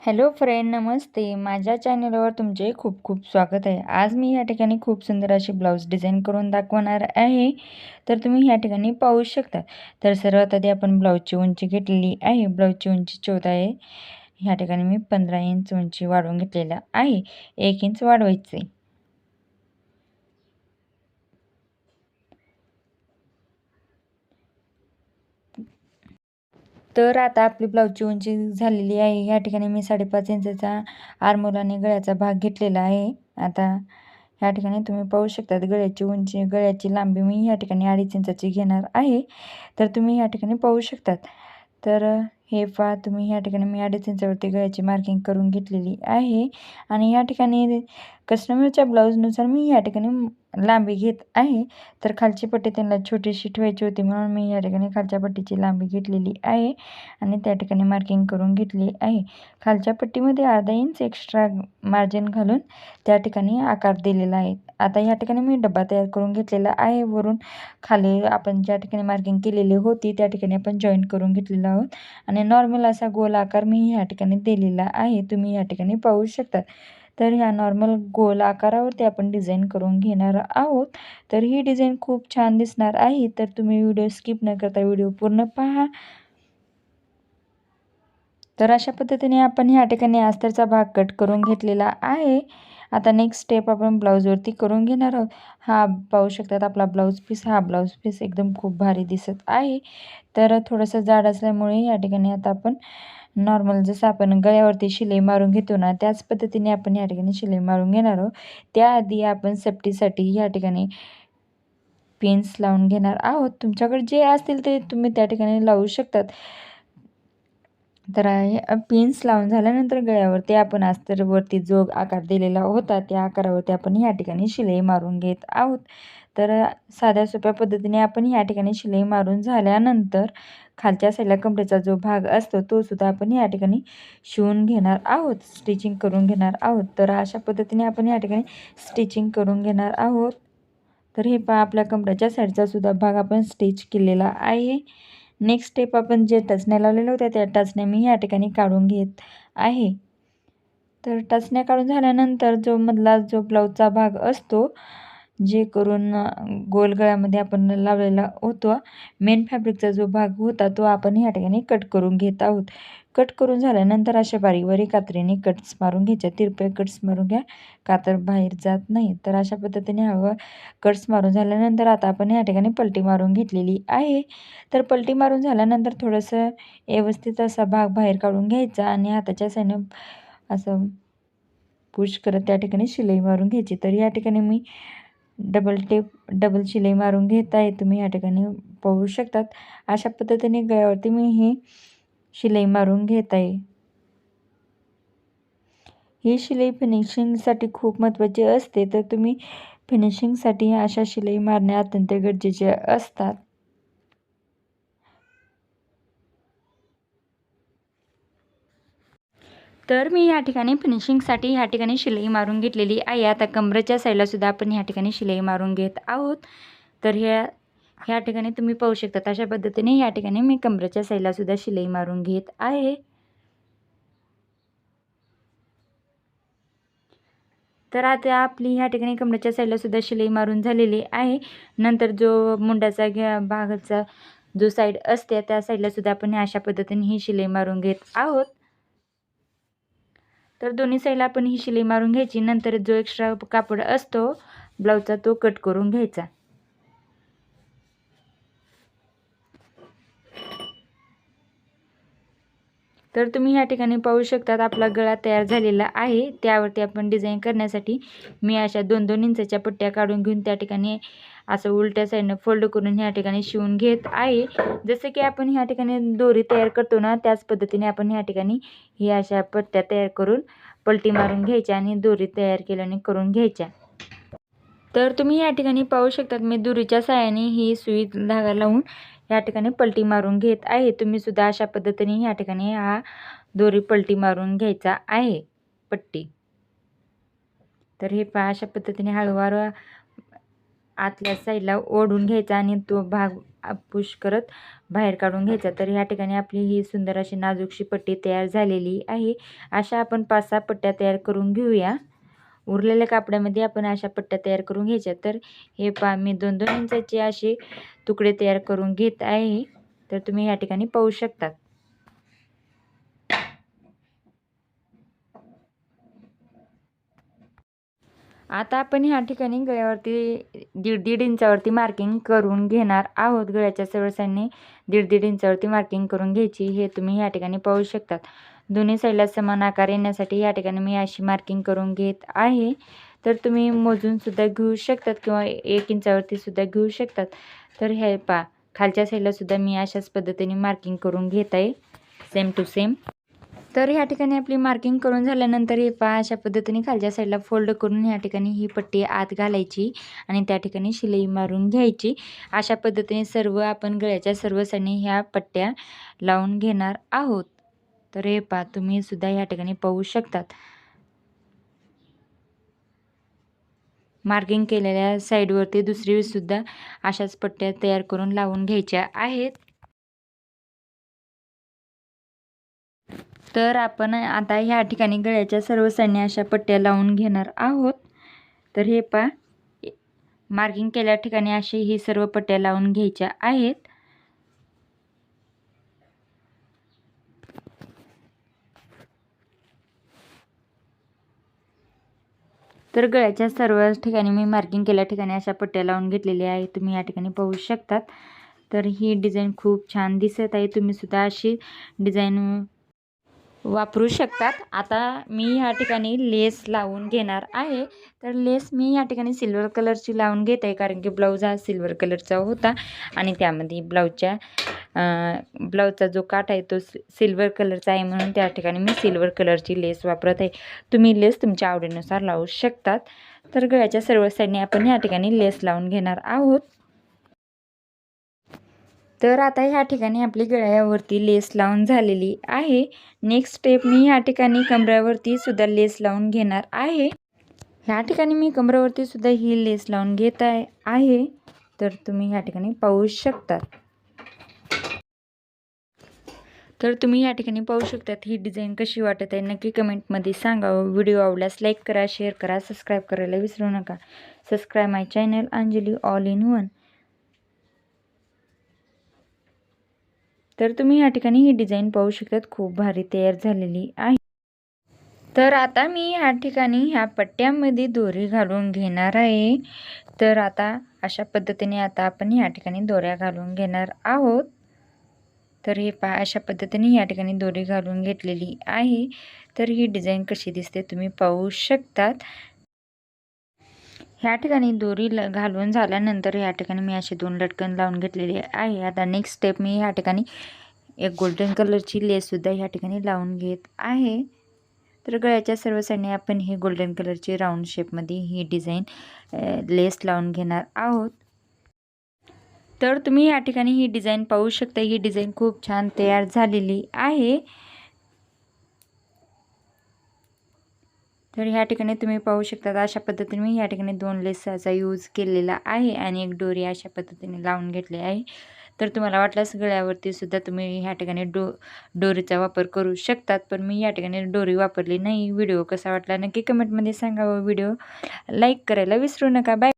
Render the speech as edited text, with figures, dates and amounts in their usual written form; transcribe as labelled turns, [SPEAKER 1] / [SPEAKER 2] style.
[SPEAKER 1] Hello friend, नमस्ते. माझ्या चॅनलवर तुमचे खूप खूप स्वागत आहे. आज मी या ठिकाणी खूप सुंदर अशी ब्लाऊज डिझाईन करून दाखवणार आहे. तर तुम्ही या ठिकाणी पाहू शकता. तर सर्वात आधी आपण ब्लाऊजची उंची घेतलेली आहे. ब्लाऊजची उंची 14 आहे. ह्या ठिकाणी मी 15 इंच उंची वाढवून घेतलेला आहे. 1 इंच वाढवायचे. तर आता आपली ब्लाऊजची उंची झालेली आहे. या ठिकाणी मी 5.5 इंचाचा आर्महोल आणि गळ्याचा भाग घेतलेला आहे. आता ह्या ठिकाणी तुम्ही पाहू शकता गळ्याची उंची, गळ्याची लांबी मी ह्या ठिकाणी 2.5 इंचाची घेणार आहे. तर तुम्ही ह्या ठिकाणी पाहू शकतात. तर हे पहा तुम्ही ह्या ठिकाणी मी 2.5 इंचावरती गळ्याची मार्किंग करून घेतलेली आहे. आणि या ठिकाणी कस्टमरच्या ब्लाऊजनुसार मी या ठिकाणी लांबी घेत आहे. तर खालची पट्टी त्यांना छोटीशी ठेवायची होती म्हणून मी या ठिकाणी खालच्या पट्टीची लांबी घेतलेली आहे आणि त्या ठिकाणी मार्किंग करून घेतली आहे. खालच्या पट्टीमध्ये अर्धा इंच एक्स्ट्रा मार्जिन घालून त्या ठिकाणी आकार दिलेला आहे. आता या ठिकाणी मी डब्बा तयार करून घेतलेला आहे. वरून खाली आपण ज्या ठिकाणी मार्किंग केलेली होती त्या ठिकाणी आपण जॉईंट करून घेतलेला आहोत आणि नॉर्मल असा गोल आकार मी ह्या ठिकाणी दिलेला आहे. तुम्ही या ठिकाणी पाहू शकता. तर ह्या नॉर्मल गोल आकारावरती आपण डिझाईन करून घेणार आहोत. तर ही डिझाईन खूप छान दिसणार आहे. तर तुम्ही व्हिडिओ स्किप न करता व्हिडिओ पूर्ण पहा. तर अशा पद्धतीने आपण ह्या ठिकाणी अस्तरचा भाग कट करून घेतलेला आहे. आता नेक्स्ट स्टेप आपण ब्लाऊजवरती करून घेणार आहोत. हा पाहू शकतात आपला ब्लाऊज पीस. हा ब्लाऊज पीस एकदम खूप भारी दिसत आहे. तर थोडंसं जाड असल्यामुळे या ठिकाणी आता आपण नॉर्मल जसं आपण गळ्यावरती शिलाई मारून घेतो ना त्याच पद्धतीने आपण या ठिकाणी शिलाई मारून घेणार आहोत. त्याआधी आपण सेफ्टीसाठी या ठिकाणी पिन्स लावून घेणार आहोत. तुमच्याकडे जे असतील ते तुम्ही त्या ठिकाणी लावू शकतात. तर पिन्स लावून झाल्यानंतर गळ्यावरती आपण अस्तरवरती जो आकार दिलेला होता त्या आकारावरती आपण या ठिकाणी शिलाई मारून घेत आहोत. तर साध्या सोप्या पद्धतीने आपण या ठिकाणी शिलाई मारून झाल्यानंतर खालच्या साईडला कमरेचा जो भाग असतो तो सुद्धा आपण या ठिकाणी शिवून घेणार आहोत, स्टिचिंग करून घेणार आहोत. तर अशा पद्धतीने आपण या ठिकाणी स्टिचिंग करून घेणार आहोत. तर हे पहा आपल्या कमरेच्या साईडचा सुद्धा भाग आपण स्टिच केलेला आहे. नेक्स्ट स्टेप आपण जे टचण्या लावलेल्या होत्या त्या टचण्या मी या ठिकाणी काढून घेत आहे. तर टचण्या काढून झाल्यानंतर जो मधला जो ब्लाऊजचा भाग असतो जे करून गोल गळ्यामध्ये आपण लावलेला होतो मेन फॅब्रिकचा जो भाग होता तो आपण ह्या ठिकाणी कट करून घेत आहोत. कट करून झाल्यानंतर अशा बारीक बारीक कात्रीने कट्स मारून घ्यायच्या. तिरपे कट्स मारून घ्या, कातर बाहेर जात नाही. तर अशा पद्धतीने हवं कट्स मारून झाल्यानंतर आता आपण या ठिकाणी पलटी मारून घेतलेली आहे. तर पलटी मारून झाल्यानंतर थोडंसं व्यवस्थित असा भाग बाहेर काढून घ्यायचा आणि हाताच्या साईडनं असं पुश करत त्या ठिकाणी शिलाई मारून घ्यायची. तर या ठिकाणी मी डबल शिलाई मारून घेत आहे. तुम्ही या ठिकाणी पाहू शकतात. अशा पद्धतीने गळ्यावरती मी ही शिलाई मारून घेत आहे. ही शिलाई फिनिशिंगसाठी खूप महत्त्वाची असते. तर तुम्ही फिनिशिंगसाठी अशा शिलाई मारणे अत्यंत गरजेचे असतात. तर मी या ठिकाणी फिनिशिंगसाठी ह्या ठिकाणी शिलाई मारून घेतलेली आहे. आता कमरेच्या साईडला सुद्धा आपण ह्या ठिकाणी शिलाई मारून घेत आहोत. तर ह्या ठिकाणी तुम्ही पाहू शकता अशा पद्धतीने या ठिकाणी मी कमरेच्या साईडला सुद्धा शिलाई मारून घेत आहे. तर आता आपली ह्या ठिकाणी कमरेच्या साईडला सुद्धा शिलाई मारून झालेली आहे. नंतर जो मुंडाचा भागाचा जो साईड असते त्या साईडला सुद्धा आपण अशा पद्धतीने ही शिलाई मारून घेत आहोत. तर दोन्ही साईडला आपण ही शिलाई मारून घ्यायची. नंतर जो एक्स्ट्रा कापड असतो ब्लाऊजचा तो कट करून घ्यायचा. तर तुम्ही या ठिकाणी पाहू शकतात आपला गळा तयार झालेला आहे. त्यावरती आपण डिझाईन करण्यासाठी मी अशा 2-2 इंचाच्या पट्ट्या काढून घेऊन त्या ठिकाणी असं उलट्या साईडनं फोल्ड करून ह्या ठिकाणी शिवून घेत आहे. जसं की आपण ह्या ठिकाणी दोरी तयार करतो ना त्याच पद्धतीने आपण ह्या ठिकाणी ही अशा पट्ट्या तयार करून पलटी मारून घ्यायच्या आणि दोरी तयार केल्याने करून घ्यायच्या. तर तुम्ही या ठिकाणी पाहू शकतात मी दोरीच्या साहाय्याने ही सुई धागा लावून या ठिकाणी पलटी मारून घेत आहे. तुम्ही सुद्धा अशा पद्धतीने या ठिकाणी हा दोरी पलटी मारून घ्यायचा आहे पट्टी. तर हे पहा अशा पद्धतीने हळूवार आतल्या साईडला ओढून घ्यायचा आणि तो भाग पुश करत बाहेर काढून घ्यायचा. तर ह्या ठिकाणी आपली ही सुंदर अशी नाजूकशी पट्टी तयार झालेली आहे. अशा आपण 5-6 पट्ट्या तयार करून घेऊया. उरलेल्या कापडामध्ये आपण अशा पट्ट्या तयार करून घ्यायच्या. तर हे पहा मी 2-2 इंचाचे असे तुकडे तयार करून घेत आहे. तर तुम्ही या ठिकाणी पाहू शकता. आता आपण ह्या ठिकाणी गळ्यावरती 1.5 इंचावरती मार्किंग करून घेणार आहोत. गळ्याच्या सर्व साईडने 1.5 इंचावरती मार्किंग करून घ्यायची. हे तुम्ही या ठिकाणी पाहू शकतात. दोन्ही साईडला समान आकार येण्यासाठी या ठिकाणी मी अशी मार्किंग करून घेत आहे. तर तुम्ही मोजून सुद्धा घेऊ शकतात किंवा 1 इंचावरती सुद्धा घेऊ शकतात. तर हे पहा खालच्या साईडला सुद्धा मी अशाच पद्धतीने मार्किंग करून घेत आहे, सेम टू सेम. तर ह्या ठिकाणी आपली मार्किंग करून झाल्यानंतर हे पहा अशा पद्धतीने खालच्या साईडला फोल्ड करून ह्या ठिकाणी ही पट्टी आत घालायची आणि त्या ठिकाणी शिलाई मारून घ्यायची. अशा पद्धतीने सर्व आपण गळ्याच्या सर्व साईडने ह्या पट्ट्या लावून घेणार आहोत. तर हे पहा तुम्ही सुद्धा ह्या ठिकाणी पाहू शकतात. मार्किंग केलेल्या साईडवरती दुसरी सुद्धा अशाच पट्ट्या तयार करून लावून घ्यायच्या आहेत. तर आपण आता ह्या ठिकाणी गळ्याच्या सर्व साईडने अशा पट्ट्या लावून घेणार आहोत. तर हे पहा मार्किंग केल्या ठिकाणी अशी ही सर्व पट्ट्या लावून घ्यायच्या आहेत. तर गळ्याच्या सर्व ठिकाणी मी मार्किंग केल्या ठिकाणी अशा पट्ट्या लावून घेतलेल्या आहेत. तुम्ही या ठिकाणी पाहू शकतात. तर ही डिझाईन खूप छान दिसत आहे. तुम्ही सुद्धा अशी डिझाईन वापरू शकतात. आता मी ह्या ठिकाणी लेस लावून घेणार आहे. तर लेस मी या ठिकाणी सिल्वर कलरची लावून घेत आहे, कारण की ब्लाऊज हा सिल्वर कलरचा होता आणि त्यामध्ये ब्लाऊजचा जो काठ आहे तो सिल्वर कलरचा आहे, म्हणून त्या ठिकाणी मी सिल्वर कलरची लेस वापरत आहे. तुम्ही लेस तुमच्या आवडीनुसार लावू शकतात. तर गळ्याच्या सर्व साईडने आपण या ठिकाणी लेस लावून घेणार आहोत. तर आता ह्या ठिकाणी आपली गळ्यावरती लेस लावून झालेली आहे. नेक्स्ट स्टेप मी ह्या ठिकाणी कमरावरती सुद्धा लेस लावून घेणार आहे. ह्या ठिकाणी मी कमरावरती सुद्धा ही लेस लावून घेत आहे. तर तुम्ही ह्या ठिकाणी पाहू शकतात. तर तुम्ही या ठिकाणी पाहू शकतात ही डिझाईन कशी वाटत आहे नक्की कमेंटमध्ये सांगा. व्हिडिओ आवडल्यास लाईक करा, शेअर करा, सबस्क्राईब करायला विसरू नका. Subscribe my channel Anjali all in one. तर तुम्ही या ठिकाणी ही डिझाईन पाहू शकतात, खूप भारी तयार झालेली आहे. तर आता मी या ठिकाणी ह्या पट्ट्यामध्ये दोरी घालून घेणार आहे. तर आता अशा पद्धतीने आता आपण या ठिकाणी दोऱ्या घालून घेणार आहोत. तर हे पहा अशा पद्धतीने या ठिकाणी दोरी घालून घेतलेली आहे. तर ही डिझाईन कशी दिसते तुम्ही पाहू शकतात. ह्या ठिकाणी दोरी घालून झाल्यानंतर या ठिकाणी मी असे 2 लटकन लावून घेतलेले आहे. आता नेक्स्ट स्टेप मी ह्या ठिकाणी एक गोल्डन कलरची लेससुद्धा ह्या ठिकाणी लावून घेत आहे. तर गळ्याच्या सर्व साईडने आपण ही गोल्डन कलरची राऊंड शेपमध्ये ही डिझाईन लेस लावून घेणार आहोत. तर तुम्ही या ठिकाणी ही डिझाईन पाहू शकता. ही डिझाईन खूप छान तयार झालेली आहे. तर ह्या ठिकाणी तुम्ही पाहू शकता अशा पद्धतीने मी या ठिकाणी 2 लेसचा यूज केलेला आहे आणि एक दोरी अशा पद्धतीने लावून घेतली आहे. तर तुम्हाला वाटल्यास गळ्यावरती सुद्धा तुम्ही ह्या ठिकाणी दोरीचा वापर करू शकतात, पण मी या ठिकाणी दोरी वापरली नाही. व्हिडिओ कसा वाटला नक्की कमेंटमध्ये सांगा व व्हिडिओ लाईक करायला विसरू नका. बाय.